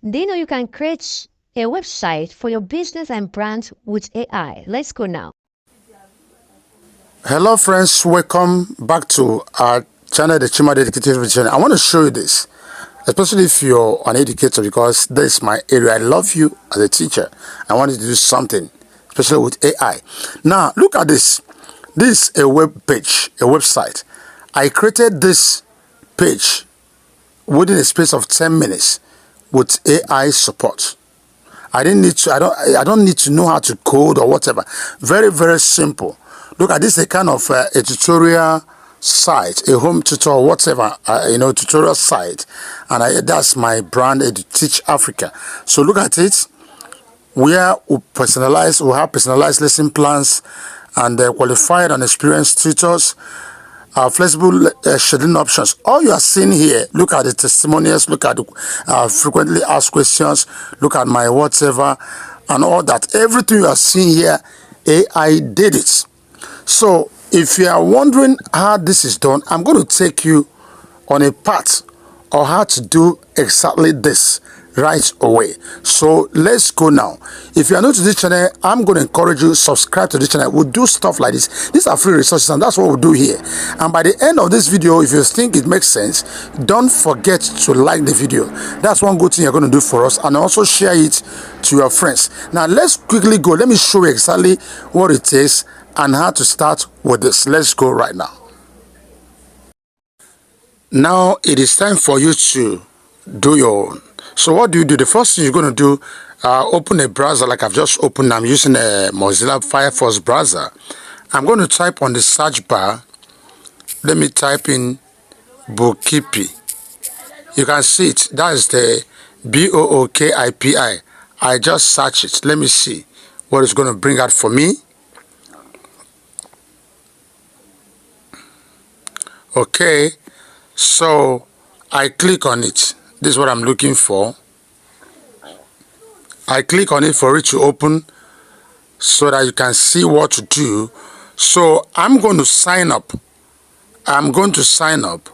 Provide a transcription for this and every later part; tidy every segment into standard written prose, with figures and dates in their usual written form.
Do you know you can create a website for your business and brand with AI? Let's go now. Hello friends, welcome back to our channel, the Chima Educative channel. I want to show you this, especially if you're an educator, because this is my area. I love you as a teacher. I want you to do something, especially with AI. Now, look at this. This is a web page, a website. I created this page within a space of 10 minutes with AI support. I didn't need to. I don't need to know how to code or whatever. Very, very simple. Look at this. A kind of a tutorial site, a home tutor, whatever. Tutorial site, and that's my brand, Teach Africa. So look at it. We have personalized lesson plans, and qualified and experienced tutors. Flexible scheduling options. All you are seeing here, look at the testimonials, look at the frequently asked questions, look at my whatever, and all that. Everything you are seeing here, AI did it. So if you are wondering how this is done, I'm going to take you on a path on how to do exactly this right away. So let's go now. If you are new to this channel, I'm going to encourage you subscribe to this channel. We'll do stuff like this. These are free resources, and that's what we'll do here. And by the end of this video, if you think it makes sense, don't forget to like the video. That's one good thing you're going to do for us, and also share it to your friends. Now let's quickly go. Let me show you exactly what it is and how to start with this. Let's go right now. Now it is time for you to do your own. So what do? The first thing you're going to do, open a browser like I've just opened. I'm using a Mozilla Firefox browser. I'm going to type on the search bar. Let me type in Bookipi. You can see it. That is the Bookipi. I just search it. Let me see what it's going to bring out for me. Okay, so I click on it. This is what I'm looking for. I click on it for it to open so that you can see what to do. So I'm going to sign up. I'm going to sign up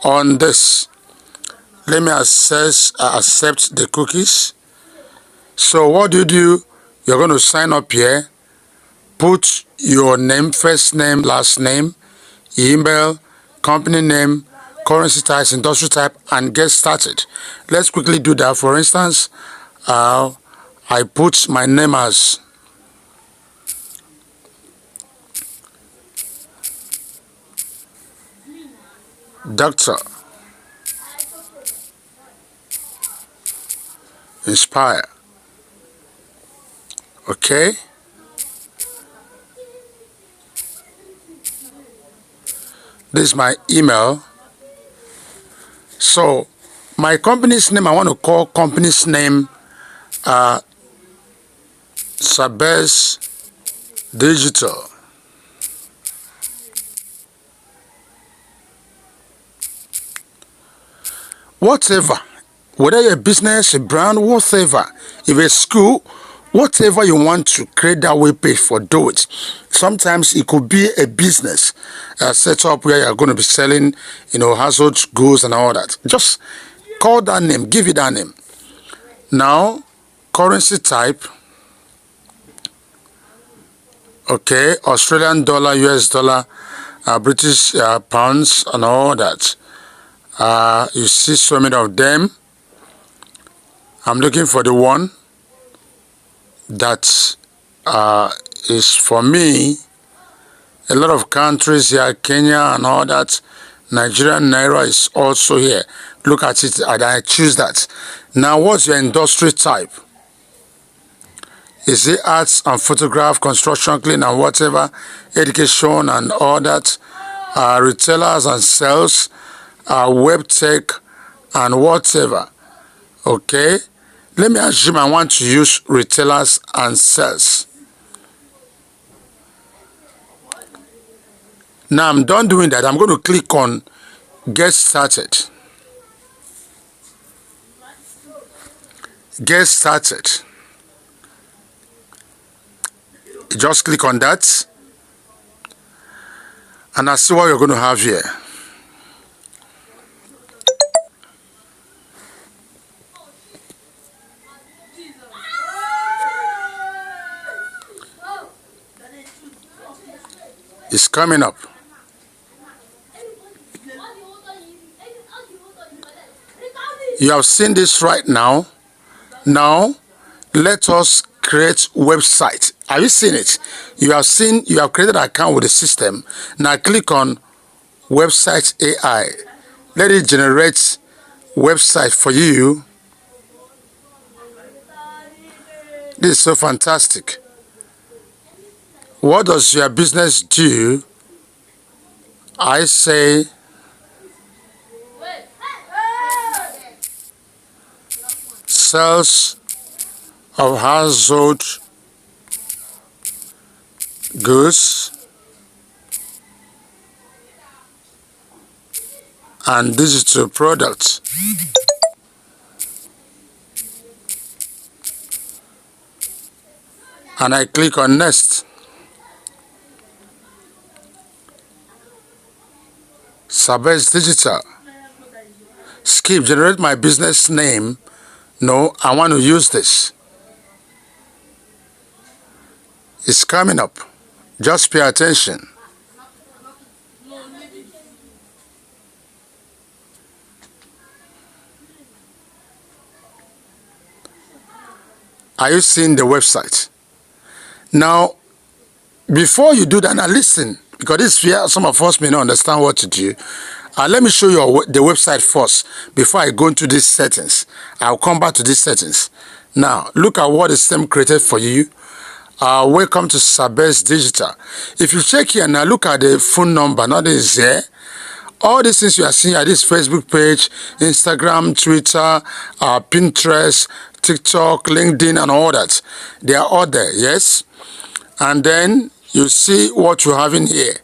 on this. Let me accept the cookies. So what do? You're going to sign up here. Put your name, first name, last name, email, company name, currency type, industry type, and get started. Let's quickly do that. For instance, I put my name as Dr. Inspire. Okay. This is my email. So my company's name, I want to call company's name Sabes Digital. Whatever, whether you're a business, a brand, whatever, if a school, whatever you want to create that web page for, do it. Sometimes it could be a business set up where you're going to be selling, household goods and all that. Just call that name, give it that name. Now, currency type, okay, Australian dollar, US dollar, British pounds, and all that. You see so many of them. I'm looking for the one that is for me. A lot of countries here, Kenya and all that. Nigerian Naira is also here. Look at it, and I choose that. Now, what's your industry type? Is it arts and photograph, construction, clean and whatever, education and all that, retailers and sales, web tech and whatever? Okay, let me assume I want to use retailers and sales. Now I'm done doing that. I'm going to click on get started. Get started. Just click on that, and I see what you're going to have here. It's coming up. You have seen this right now. Now, let us create website. Have you seen it? You have created an account with the system. Now click on website AI. Let it generate website for you. This is so fantastic. What does your business do? I say sales of household goods and digital products. And I click on next. Sabes Digital. Skip, generate my business name. No, I want to use this. It's coming up. Just pay attention. Are you seeing the website? Now, before you do that, now listen, because this is where some of us may not understand what to do. Let me show you the website first before I go into these settings. I'll come back to these settings. Now, look at what the system created for you. Welcome to Sabes Digital. If you check here now, look at the phone number. Now this is here. All these things you are seeing are this Facebook page, Instagram, Twitter, Pinterest, TikTok, LinkedIn, and all that. They are all there, yes? And then you see what you have in here.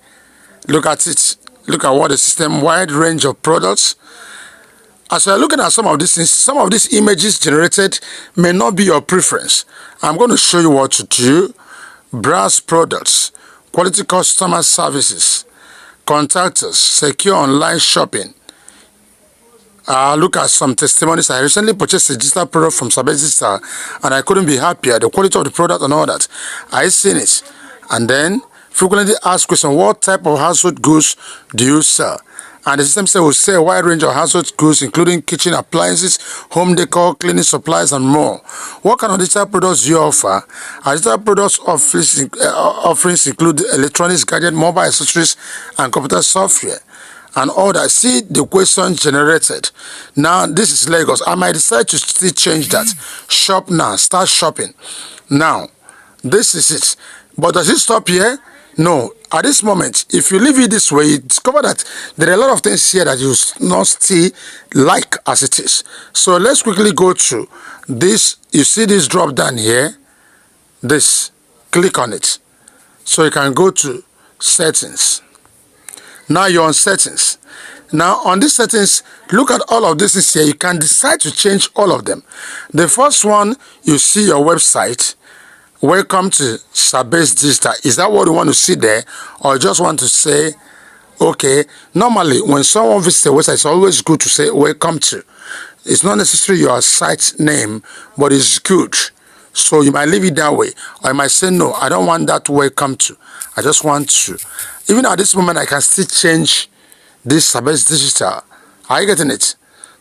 Look at it. Look at what the system, wide range of products. As you're looking at some of these things, some of these images generated may not be your preference. I'm going to show you what to do. Browse products, quality customer services, contact us, secure online shopping. Look at some testimonies. I recently purchased a digital product from Sabes Digital and I couldn't be happier. The quality of the product and all that. I seen it. And then frequently asked question, what type of household goods do you sell? And the system said we'll sell a wide range of household goods, including kitchen appliances, home decor, cleaning supplies, and more. What kind of digital products do you offer? Our digital products offerings include electronics, gadgets, mobile accessories, and computer software. And all that. See the question generated. Now, this is Lagos. I might decide to still change that. Shop now. Start shopping. Now, this is it. But does it stop here? No. At this moment, if you leave it this way, you discover that there are a lot of things here that you not still like as it is. So let's quickly go to this. You see this drop down here? This. Click on it. So you can go to settings. Now you're on settings. Now on these settings, look at all of this here. You can decide to change all of them. The first one, you see your website. Welcome to Sabes Digital. Is that what you want to see there? Or you just want to say, okay, normally when someone visits a website, it's always good to say welcome to. It's not necessarily your site name, but it's good. So you might leave it that way. Or you might say, no, I don't want that welcome to. I just want to. Even at this moment, I can still change this Sabes Digital. Are you getting it?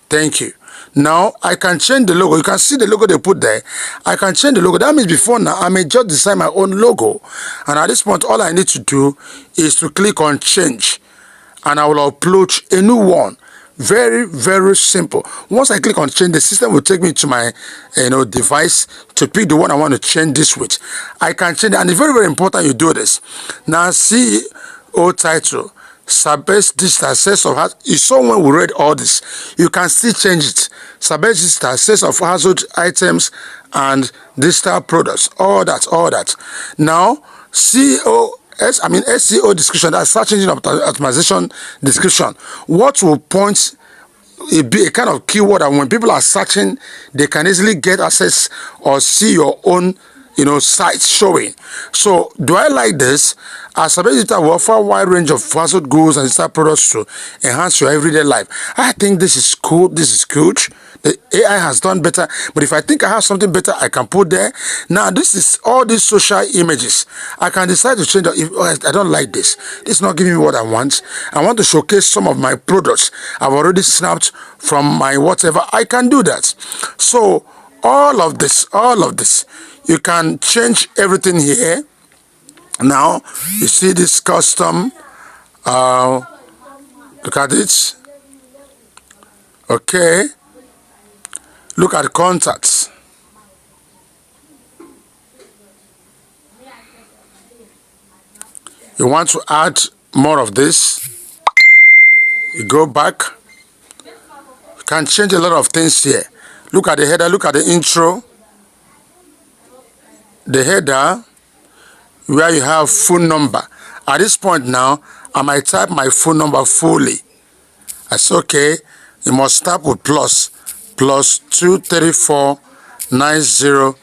Thank you. Now, I can change the logo. You can see the logo they put there. I can change the logo. That means before now, I may just design my own logo. And at this point, all I need to do is to click on change. And I will upload a new one. Very, very simple. Once I click on change, the system will take me to my device to pick the one I want to change this with. I can change it. And it's very, very important you do this. Now, CEO title. Sabes Digital sales of house. You saw when we read all this. You can still change it. Sabes Digital sales of household items and digital products. All that. Now, SEO description. That's search engine optimization description. What will point it be a kind of keyword that when people are searching, they can easily get access or see your own sites showing. So do I like this? As a digital will offer a wide range of household goods and digital products to enhance your everyday life. I think this is cool. This is huge. The AI has done better, but if I think I have something better, I can put there. Now, this is all these social images. I can decide to change it if I don't like this. This is not giving me what I want. I want to showcase some of my products I've already snapped from my whatever. I can do that. So all of this, you can change everything here. Now, you see this custom. Look at it. Okay. Look at contacts. You want to add more of this. You go back. You can change a lot of things here. Look at the header. Look at the intro. The header where you have phone number. At this point now, I might type my phone number fully. I say, okay, you must start with plus 234 90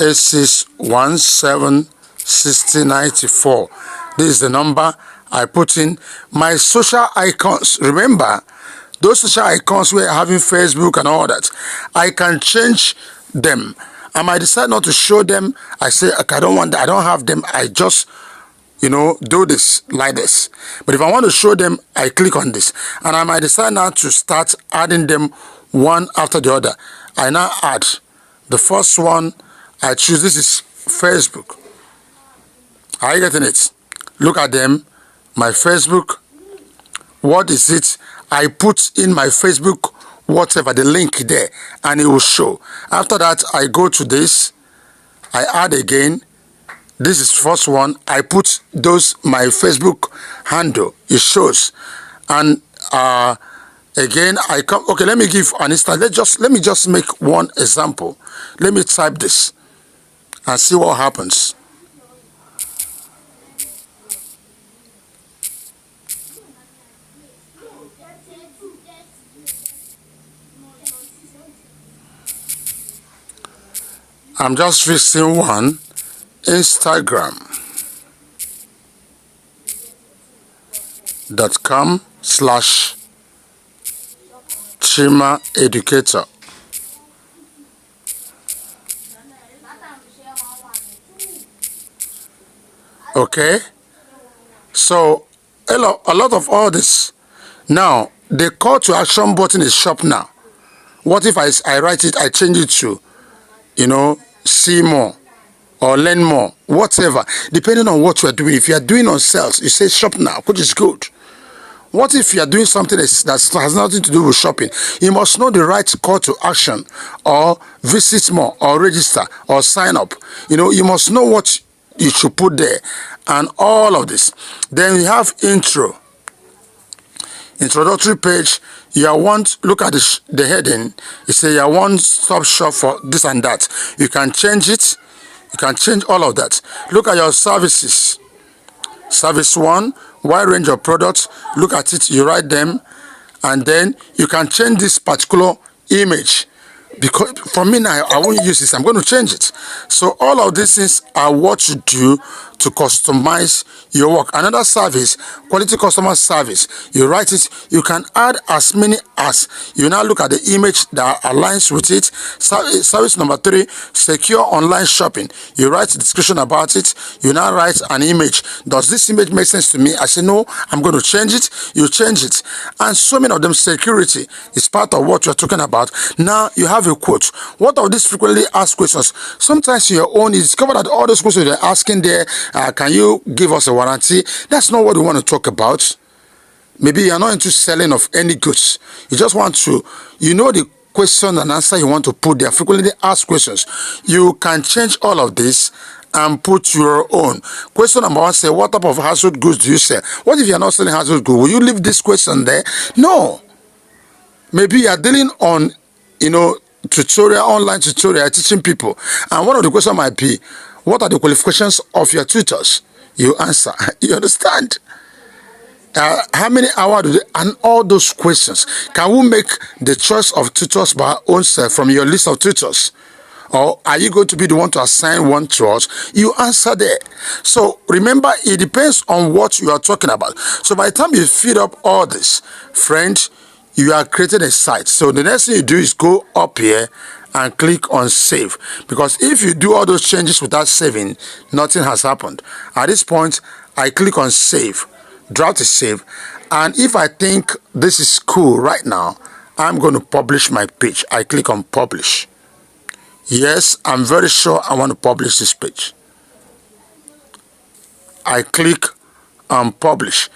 8617 6094. This is the number I put in. My social icons, remember those social icons we're having Facebook and all that, I can change them. I might decide not to show them. I say, okay, I don't want that, I don't have them. I just do this like this. But if I want to show them, I click on this, and I might decide now to start adding them one after the other. I now add the first one. I choose, this is Facebook. Are you getting it? Look at them. My Facebook. What is it? I put in my Facebook whatever, the link there, and it will show. After that, I go to this. I add again. This is first one. I put my Facebook handle. It shows. And again, I come. Okay, let me give an instance. Let me just make one example. Let me type this and see what happens. I'm just fixing one. Instagram.com/ChimaEducator. Okay, so a lot of all this. Now the call to action button is shop now. What if I write it, I change it to see more or learn more, whatever, depending on what you are doing. If you are doing on sales, you say shop now, which is good. What if you are doing something that has nothing to do with shopping? You must know the right call to action, or visit more, or register, or sign up. You must know what you should put there, and all of this. Then we have introductory page. Look at the heading. You say you want stop shop for this and that. You can change it. You can change all of that. Look at your services. Service 1, wide range of products. Look at it, you write them, and then you can change this particular image. Because for me now, I won't use this, I'm going to change it. So all of these things are what you do to customize your work. Another service, quality customer service, you write it. You can add as many as you now look at the image that aligns with it. Service number 3, secure online shopping. You write a description about it. You now write an image. Does this image make sense to me? I say no, I'm going to change it. You change it. And so many of them, security is part of what you're talking about. Now you have a quote. What are these frequently asked questions? Sometimes in your own, you discover that all those questions they're asking there, can you give us a warranty? That's not what we want to talk about. Maybe you're not into selling of any goods. You just want to, the question and answer you want to put there, frequently asked questions. You can change all of this and put your own. Question number 1, say, what type of household goods do you sell? What if you're not selling household goods? Will you leave this question there? No. Maybe you're dealing on, online tutorial, teaching people. And one of the questions might be, what are the qualifications of your tutors? You answer. You understand? How many hours do they, and all those questions. Can we make the choice of tutors by our own self from your list of tutors? Or are you going to be the one to assign one to us? You answer there. So remember, it depends on what you are talking about. So by the time you feed up all this, friend, you are creating a site. So the next thing you do is go up here and click on save, because if you do all those changes without saving, nothing has happened. At this point, I click on save, drop the save, and if I think this is cool right now, I'm going to publish my page. I click on publish. Yes, I'm very sure I want to publish this page. I click on publish.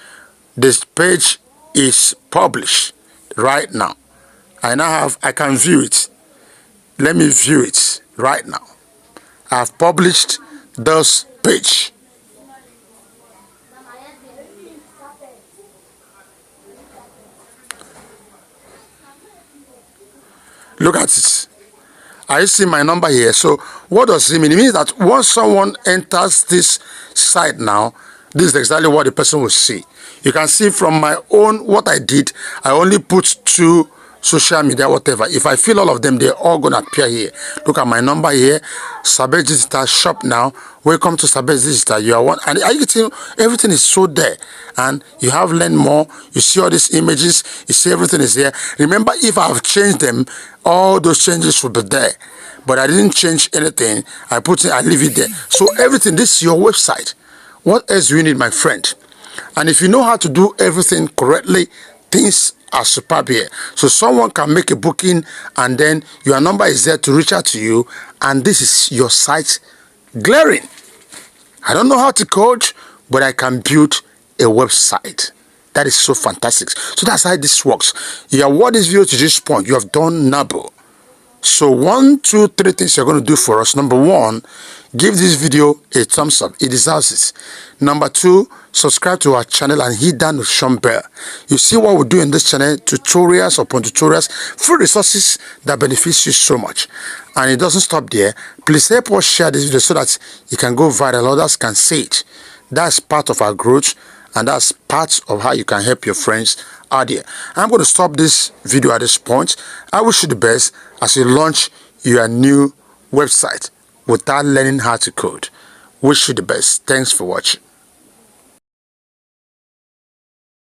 This page is published right now. I can view it. Let me view it right now. I've published this page. Look at it. I see my number here. So what does it mean? It means that once someone enters this site now, this is exactly what the person will see. You can see from my own what I did. I only put 2 social media, whatever. If I fill all of them, they're all going to appear here. Look at my number here. Sabez Digital shop now. Welcome to Sabez Digital. You are one, and are you getting everything is so there, and you have learn more. You see all these images. You see everything is here. Remember, if I have changed them, all those changes will be there. But I didn't change anything. I leave it there. So everything. This is your website. What else do you need, my friend? And if you know how to do everything correctly, things are superb here. So someone can make a booking, and then your number is there to reach out to you, and this is your site glaring. I don't know how to code, but I can build a website. That is so fantastic. So that's how this works. You have watched this video to this point. You have done Nabo. So 1, 2, 3 things you're going to do for us. Number 1, give this video a thumbs up. It deserves it. Number 2, subscribe to our channel and hit that notification bell. You see what we do in this channel, tutorials upon tutorials, free resources that benefits you so much. And it doesn't stop there. Please help us share this video so that it can go viral. Others can see it. That's part of our growth, and that's part of how you can help your friends out there. I'm going to stop this video at this point. I wish you the best as you launch your new website without learning how to code. Wish you the best. Thanks for watching.